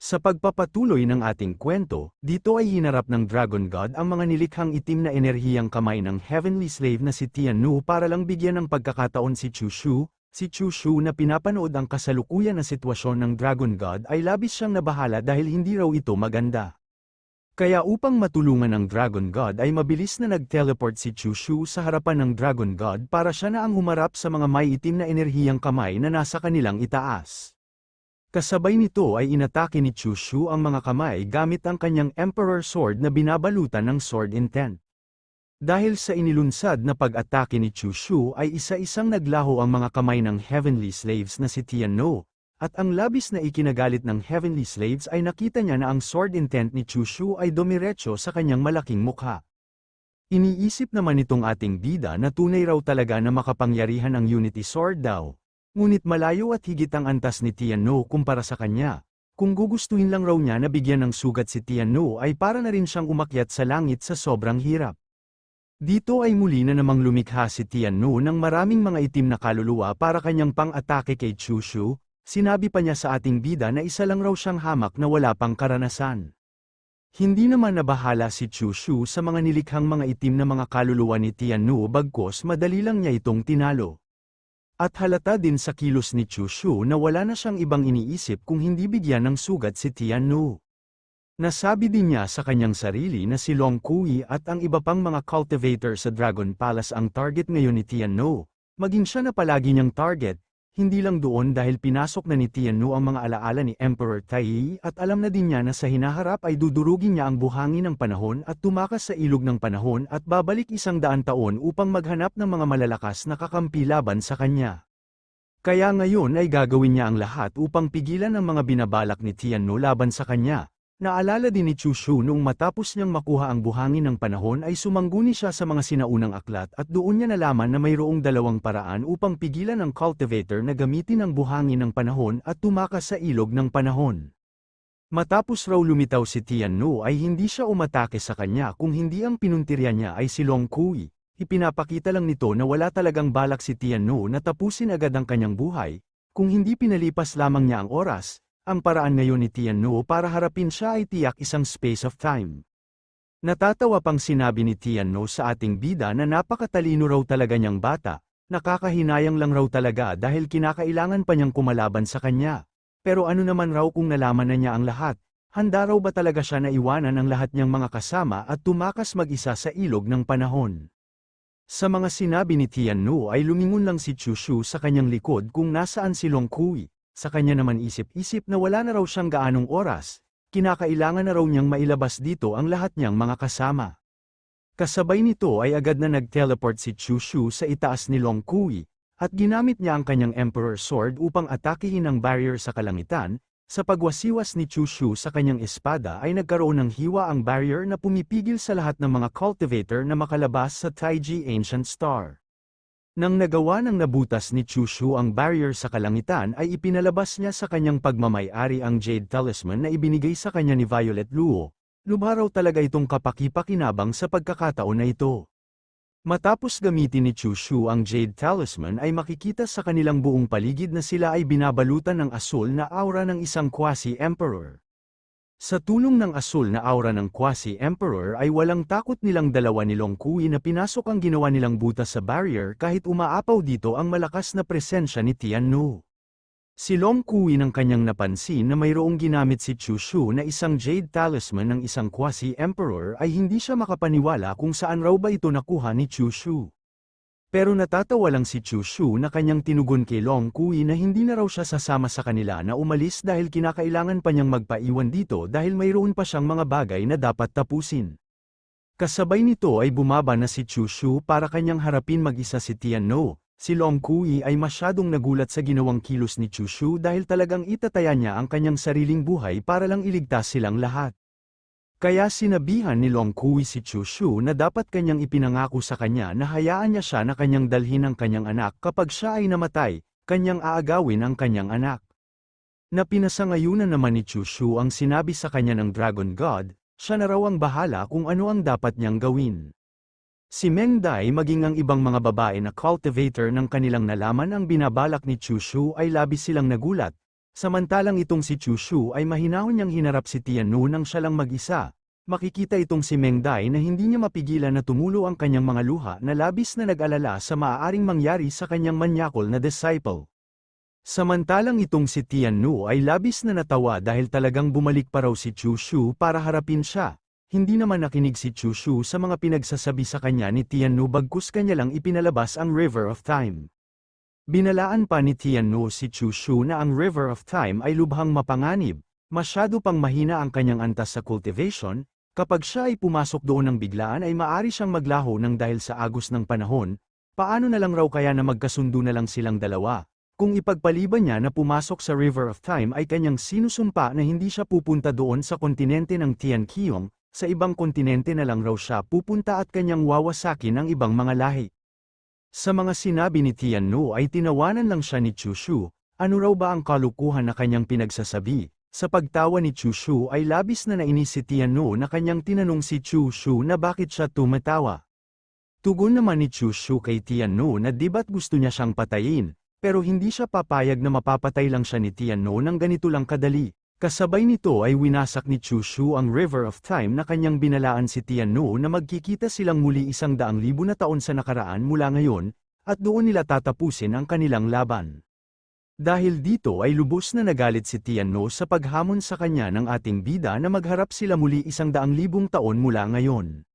Sa pagpapatuloy ng ating kwento, dito ay hinarap ng Dragon God ang mga nilikhang itim na enerhiyang kamay ng heavenly slave na si Tiannu para lang bigyan ng pagkakataon si Chu Shu na pinapanood ang kasalukuyan na sitwasyon ng Dragon God ay labis siyang nabahala dahil hindi raw ito maganda. Kaya upang matulungan ng Dragon God ay mabilis na nag-teleport si Chu-Shu sa harapan ng Dragon God para siya na ang humarap sa mga may itim na enerhiyang kamay na nasa kanilang itaas. Kasabay nito ay inatake ni Chu-Shu ang mga kamay gamit ang kanyang Emperor Sword na binabalutan ng Sword Intent. Dahil sa inilunsad na pag-atake ni Chu-Shu ay isa-isang naglaho ang mga kamay ng Heavenly Slaves na si Tiannu, at ang labis na ikinagalit ng Heavenly Slaves ay nakita niya na ang Sword Intent ni Chu-Shu ay dumiretso sa kanyang malaking mukha. Iniisip naman itong ating bida na tunay raw talaga na makapangyarihan ang Unity Sword daw. Ngunit malayo at higit ang antas ni Tiannu kumpara sa kanya. Kung gugustuhin lang raw niya na bigyan ng sugat si Tiannu ay para na rin siyang umakyat sa langit sa sobrang hirap. Dito ay muli na namang lumikha si Tiannu ng maraming mga itim na kaluluwa para kanyang pang-atake kay Chu-Shu. Sinabi pa niya sa ating bida na isa lang raw siyang hamak na wala pang karanasan. Hindi naman nabahala si Chu-Shu sa mga nilikhang mga itim na mga kaluluwa ni Tiannu bagkus madali lang niya itong tinalo. At halata din sa kilos ni Chu-Shu na wala na siyang ibang iniisip kung hindi bigyan ng sugat si Tiannu. Nasabi din niya sa kanyang sarili na si Long Kui at ang iba pang mga cultivator sa Dragon Palace ang target ngayon ni Tiannu, maging siya na palagi niyang target, hindi lang doon dahil pinasok na ni Tiannu ang mga alaala ni Emperor Tai at alam na din niya na sa hinaharap ay dudurugin niya ang buhangin ng panahon at tumakas sa ilog ng panahon at babalik 100 taon upang maghanap ng mga malalakas na kakampi laban sa kanya. Kaya ngayon ay gagawin niya ang lahat upang pigilan ang mga binabalak ni Tiannu laban sa kanya. Naalala din ni Chu-Shu noong matapos niyang makuha ang buhangin ng panahon ay sumangguni siya sa mga sinaunang aklat at doon niya nalaman na mayroong dalawang paraan upang pigilan ang cultivator na gamitin ang buhangin ng panahon at tumakas sa ilog ng panahon. Matapos raw lumitaw si Tiannu ay hindi siya umatake sa kanya kung hindi ang pinuntirya niya ay si Long Kui. Ipinapakita lang nito na wala talagang balak si Tiannu na tapusin agad ang kanyang buhay, kung hindi pinalipas lamang niya ang oras. Ang paraan ngayon ni Tiannu para harapin siya ay tiyak isang space of time. Natatawa pang sinabi ni Tiannu sa ating bida na napakatalino raw talaga niyang bata, nakakahinayang lang raw talaga dahil kinakailangan pa niyang kumalaban sa kanya. Pero ano naman raw kung nalaman na niya ang lahat, handa raw ba talaga siya na iwanan ang lahat niyang mga kasama at tumakas mag-isa sa ilog ng panahon? Sa mga sinabi ni Tiannu ay lumingon lang si Chu-Shu sa kanyang likod kung nasaan si Long Kui. Sa kanya naman isip-isip na wala na raw siyang gaanong oras, kinakailangan na raw niyang mailabas dito ang lahat niyang mga kasama. Kasabay nito ay agad na nag-teleport si Chu-Shu sa itaas ni Long Kui, at ginamit niya ang kanyang Emperor Sword upang atakihin ang barrier sa kalangitan. Sa pagwasiwas ni Chu-Shu sa kanyang espada ay nagkaroon ng hiwa ang barrier na pumipigil sa lahat ng mga cultivator na makalabas sa Taiji Ancient Star. Nang nagawa ng nabutas ni Chu-Shu ang barrier sa kalangitan ay ipinalabas niya sa kanyang pagmamay-ari ang Jade Talisman na ibinigay sa kanya ni Violet Luo. Lubha raw talaga itong kapaki-pakinabang sa pagkakataon na ito. Matapos gamitin ni Chu-Shu ang Jade Talisman ay makikita sa kanilang buong paligid na sila ay binabalutan ng asul na aura ng isang quasi-emperor. Sa tulong ng asul na aura ng quasi-emperor ay walang takot nilang dalawa ni Long Kui na pinasok ang ginawa nilang butas sa barrier kahit umaapaw dito ang malakas na presensya ni Tiannu. Si Long Kui nang kanyang napansin na mayroong ginamit si Chu-Shu na isang Jade Talisman ng isang quasi-emperor ay hindi siya makapaniwala kung saan raw ba ito nakuha ni Chu-Shu. Pero natatawa lang si Chu-Shu na kanyang tinugon kay Long Kui na hindi na raw siya sasama sa kanila na umalis dahil kinakailangan pa niyang magpaiwan dito dahil mayroon pa siyang mga bagay na dapat tapusin. Kasabay nito ay bumaba na si Chu-Shu para kanyang harapin mag-isa si Tiannu. Si Long Kui ay masyadong nagulat sa ginawang kilos ni Chu-Shu dahil talagang itataya niya ang kanyang sariling buhay para lang iligtas silang lahat. Kaya sinabihan ni Long Kui si Chu-Shu na dapat kanyang ipinangako sa kanya na hayaan niya siya na kanyang dalhin ang kanyang anak kapag siya ay namatay, kanyang aagawin ang kanyang anak. Na pinasangayunan naman ni Chu-Shu ang sinabi sa kanya ng Dragon God, siya na raw ang bahala kung ano ang dapat niyang gawin. Si Meng Dai maging ang ibang mga babae na cultivator ng kanilang nalaman ang binabalak ni Chu-Shu ay labis silang nagulat, Samantalang itong si Chu Shu ay mahinahon niyang hinarap si Tiannu nang siya lang mag-isa. Makikita itong si Meng Dai na hindi niya mapigilan na tumulo ang kanyang mga luha na labis na nag-alala sa maaaring mangyari sa kanyang manyakol na disciple. Samantalang itong si Tiannu ay labis na natawa dahil talagang bumalik pa raw si Chu Shu para harapin siya. Hindi naman nakinig si Chu Shu sa mga pinagsasabi sa kanya ni Tiannu bagkus kanya lang ipinalabas ang River of Time. Binalaan pa ni Tiannu si Chu Shu na ang River of Time ay lubhang mapanganib, masyado pang mahina ang kanyang antas sa cultivation, kapag siya ay pumasok doon ng biglaan ay maari siyang maglaho ng dahil sa agos ng panahon, paano na lang raw kaya na magkasundo na lang silang dalawa? Kung ipagpaliban niya na pumasok sa River of Time ay kanyang sinusumpa na hindi siya pupunta doon sa kontinente ng Tianqiong, sa ibang kontinente na lang raw siya pupunta at kanyang wawasakin ang ibang mga lahi. Sa mga sinabi ni Tiannu ay tinawanan lang siya ni Chu Shu, ano raw ba ang kalukuhan na kanyang pinagsasabi? Sa pagtawa ni Chu Shu ay labis na nainis si Tiannu na kanyang tinanong si Chu Shu na bakit siya tumatawa. Tugon naman ni Chu Shu kay Tiannu na di ba't gusto niya siyang patayin. Pero hindi siya papayag na mapapatay lang siya ni Tiannu ng ganito lang kadali. Kasabay nito ay winasak ni Chu Shu ang River of Time na kanyang binalaan si Tiannu na magkikita silang muli 100,000 na taon sa nakaraan mula ngayon, at doon nila tatapusin ang kanilang laban. Dahil dito ay lubos na nagalit si Tiannu sa paghamon sa kanya ng ating bida na magharap sila muli 100,000 taon mula ngayon.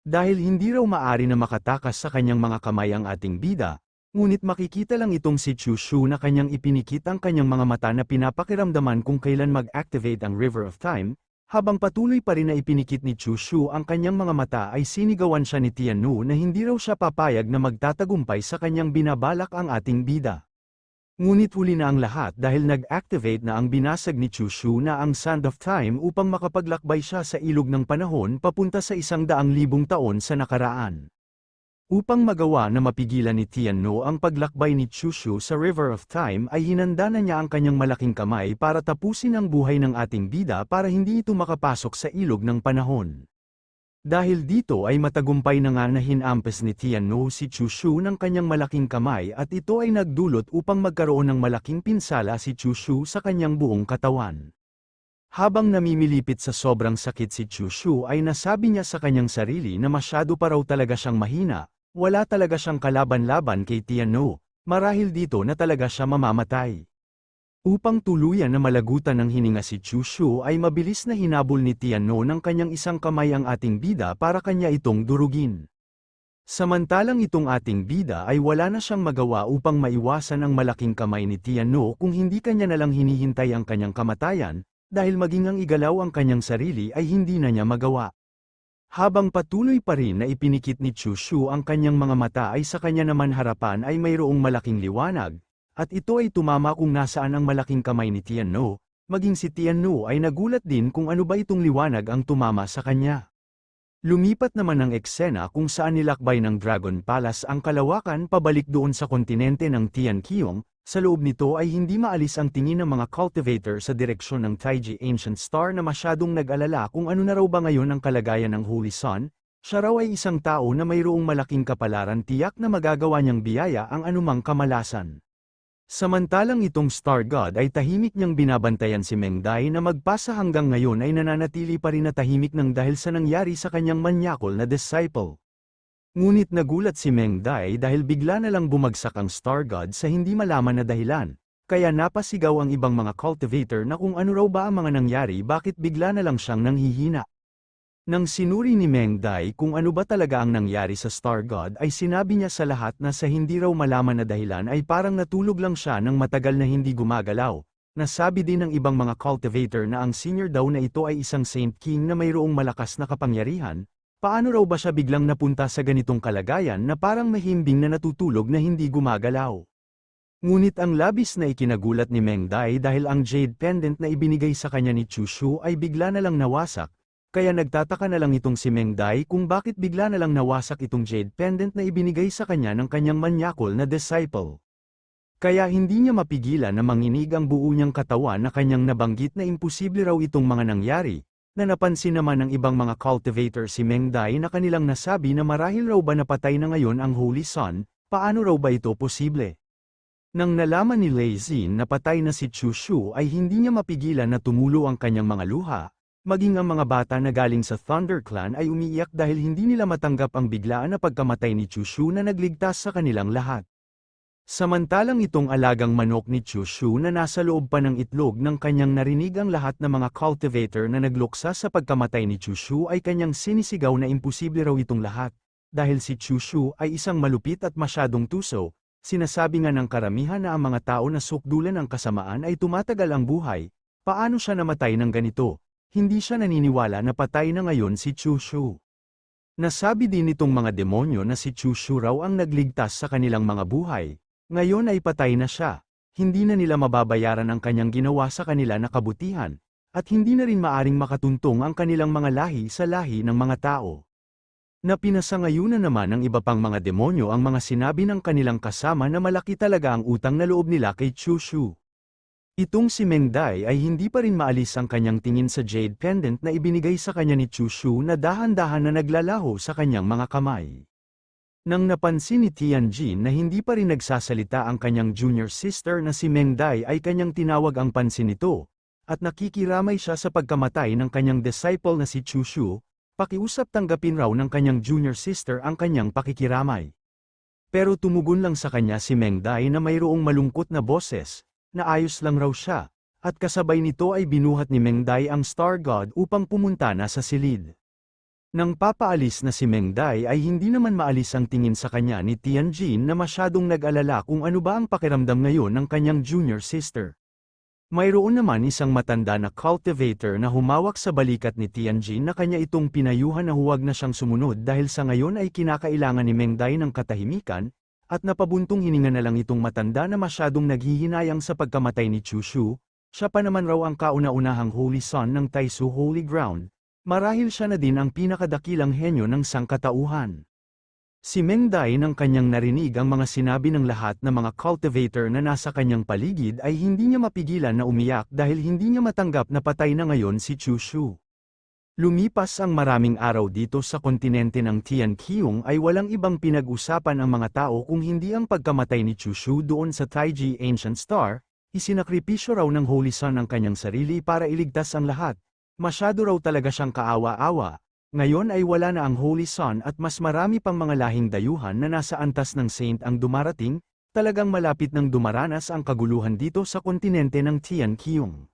Dahil hindi raw maari na makatakas sa kanyang mga kamay ang ating bida, ngunit makikita lang itong si Chu Shu na kanyang ipinikit ang kanyang mga mata na pinapakiramdaman kung kailan mag-activate ang River of Time, habang patuloy pa rin na ipinikit ni Chu Shu ang kanyang mga mata ay sinigawan siya ni Tiannu na hindi raw siya papayag na magtatagumpay sa kanyang binabalak ang ating bida. Ngunit huli na ang lahat dahil nag-activate na ang binasag ni Chu Shu na ang Sand of Time upang makapaglakbay siya sa ilog ng panahon papunta sa 100,000 taon sa nakaraan. Upang magawa na mapigilan ni Tiannu ang paglakbay ni Chu Shu sa River of Time ay hinanda na niya ang kanyang malaking kamay para tapusin ang buhay ng ating bida para hindi ito makapasok sa ilog ng panahon. Dahil dito ay matagumpay na nga na hinampas ni Tiannu si Chu Shu ng kanyang malaking kamay at ito ay nagdulot upang magkaroon ng malaking pinsala si Chu Shu sa kanyang buong katawan. Habang namimilipit sa sobrang sakit si Chu Shu ay nasabi niya sa kanyang sarili na masyado pa raw talaga siyang mahina. Wala talaga siyang kalaban-laban kay Tiannu, marahil dito na talaga siya mamamatay. Upang tuluyan na malagutan ng hininga si Chu Shu ay mabilis na hinabol ni Tiannu ng kanyang isang kamay ang ating bida para kanya itong durugin. Samantalang itong ating bida ay wala na siyang magawa upang maiwasan ang malaking kamay ni Tiannu kung hindi kanya nalang hinihintay ang kanyang kamatayan, dahil maging ang igalaw ang kanyang sarili ay hindi na niya magawa. Habang patuloy pa rin na ipinikit ni Chu Shu ang kanyang mga mata ay sa kanya naman harapan ay mayroong malaking liwanag, at ito ay tumama kung nasaan ang malaking kamay ni Tiannu, maging si Tiannu ay nagulat din kung ano ba itong liwanag ang tumama sa kanya. Lumipat naman ang eksena kung saan nilakbay ng Dragon Palace ang kalawakan pabalik doon sa kontinente ng Tianqiong. Sa loob nito ay hindi maalis ang tingin ng mga cultivator sa direksyon ng Taiji Ancient Star na masyadong nag-alala kung ano na raw ba ngayon ang kalagayan ng Holy Sun. Siya raw ay isang tao na mayroong malaking kapalaran, tiyak na magagawa niyang biyaya ang anumang kamalasan. Samantalang itong Star God ay tahimik niyang binabantayan si Meng Dai na magpasa hanggang ngayon ay nananatili pa rin na tahimik ng dahil sa nangyari sa kanyang manyakol na disciple. Ngunit nagulat si Meng Dai dahil bigla na lang bumagsak ang Star God sa hindi malaman na dahilan, kaya napasigaw ang ibang mga cultivator na kung ano raw ba ang mga nangyari, bakit bigla na lang siyang nanghihina. Nang sinuri ni Meng Dai kung ano ba talaga ang nangyari sa Star God ay sinabi niya sa lahat na sa hindi raw malaman na dahilan ay parang natulog lang siya ng matagal na hindi gumagalaw. Nasabi din ng ibang mga cultivator na ang senior daw na ito ay isang Saint King na mayroong malakas na kapangyarihan. Paano raw ba siya biglang napunta sa ganitong kalagayan na parang mahimbing na natutulog na hindi gumagalaw? Ngunit ang labis na ikinagulat ni Meng Dai dahil ang jade pendant na ibinigay sa kanya ni Chu Shu ay bigla na lang nawasak, kaya nagtataka na lang itong si Meng Dai kung bakit bigla na lang nawasak itong jade pendant na ibinigay sa kanya ng kanyang manyakol na disciple. Kaya hindi niya mapigilan na manginig ang buo niyang katawan na kanyang nabanggit na imposible raw itong mga nangyari. Na napansin naman ng ibang mga cultivator si Meng Dai na kanilang nasabi na marahil raw ba napatay na ngayon ang Holy Sun, paano raw ba ito posible? Nang nalaman ni Lei Xin na patay na si Chu Shu ay hindi niya mapigilan na tumulo ang kanyang mga luha, maging ang mga bata na galing sa Thunder Clan ay umiiyak dahil hindi nila matanggap ang biglaan na pagkamatay ni Chu Shu na nagligtas sa kanilang lahat. Samantalang itong alagang manok ni Chu Shu na nasa loob pa ng itlog ng kanyang narinig ang lahat ng mga cultivator na nagluksa sa pagkamatay ni Chu Shu ay kanyang sinisigaw na imposible raw itong lahat, dahil si Chu Shu ay isang malupit at masyadong tuso. Sinasabi nga ng karamihan na ang mga tao na sukdulan ng kasamaan ay tumatagal ang buhay. Paano siya namatay ng ganito? Hindi siya naniniwala na patay na ngayon si Chu Shu. Nasabi din nitong mga demonyo na si Chu Shu raw ang nagligtas sa kanilang mga buhay. Ngayon ay patay na siya. Hindi na nila mababayaran ang kanyang ginawa sa kanila na kabutihan, at hindi na rin maaring makatuntong ang kanilang mga lahi sa lahi ng mga tao. Napinasangayunan naman ng iba pang mga demonyo ang mga sinabi ng kanilang kasama na malaki talaga ang utang na loob nila kay Chu Shu. Itong si Meng Dai ay hindi pa rin maalis ang kanyang tingin sa jade pendant na ibinigay sa kanya ni Chu Shu na dahan-dahan na naglalaho sa kanyang mga kamay. Nang napansin ni Tianjin na hindi pa rin nagsasalita ang kanyang junior sister na si Meng Dai ay kanyang tinawag ang pansin nito, at nakikiramay siya sa pagkamatay ng kanyang disciple na si Chu Shu. Pakiusap tanggapin raw ng kanyang junior sister ang kanyang pakikiramay. Pero tumugon lang sa kanya si Meng Dai na mayroong malungkot na boses, na ayos lang raw siya, at kasabay nito ay binuhat ni Meng Dai ang Star God upang pumunta na sa silid. Nang papaalis na si Meng Dai ay hindi naman maalis ang tingin sa kanya ni Tianjin na masyadong nag-alala kung ano ba ang pakiramdam ngayon ng kanyang junior sister. Mayroon naman isang matanda na cultivator na humawak sa balikat ni Tianjin na kanya itong pinayuhan na huwag na siyang sumunod dahil sa ngayon ay kinakailangan ni Meng Dai ng katahimikan, at napabuntong hininga na lang itong matanda na masyadong naghihinayang sa pagkamatay ni Chu Shu. Siya pa naman raw ang kauna-unahang Holy Son ng Taisu Holy Ground, marahil siya na din ang pinakadakilang henyo ng sangkatauhan. Si Meng Dai nang kanyang narinig ang mga sinabi ng lahat ng mga cultivator na nasa kanyang paligid ay hindi niya mapigilan na umiyak dahil hindi niya matanggap na patay na ngayon si Chu Shu. Lumipas ang maraming araw dito sa kontinente ng Tianqiong ay walang ibang pinag-usapan ang mga tao kung hindi ang pagkamatay ni Chu Shu doon sa Taiji Ancient Star. Isinakripisyo raw ng Holy Son ang kanyang sarili para iligtas ang lahat. Masyado raw talaga siyang kaawa-awa. Ngayon ay wala na ang Holy Son at mas marami pang mga lahing dayuhan na nasa antas ng Saint ang dumarating, talagang malapit nang dumaranas ang kaguluhan dito sa kontinente ng Tianqiong.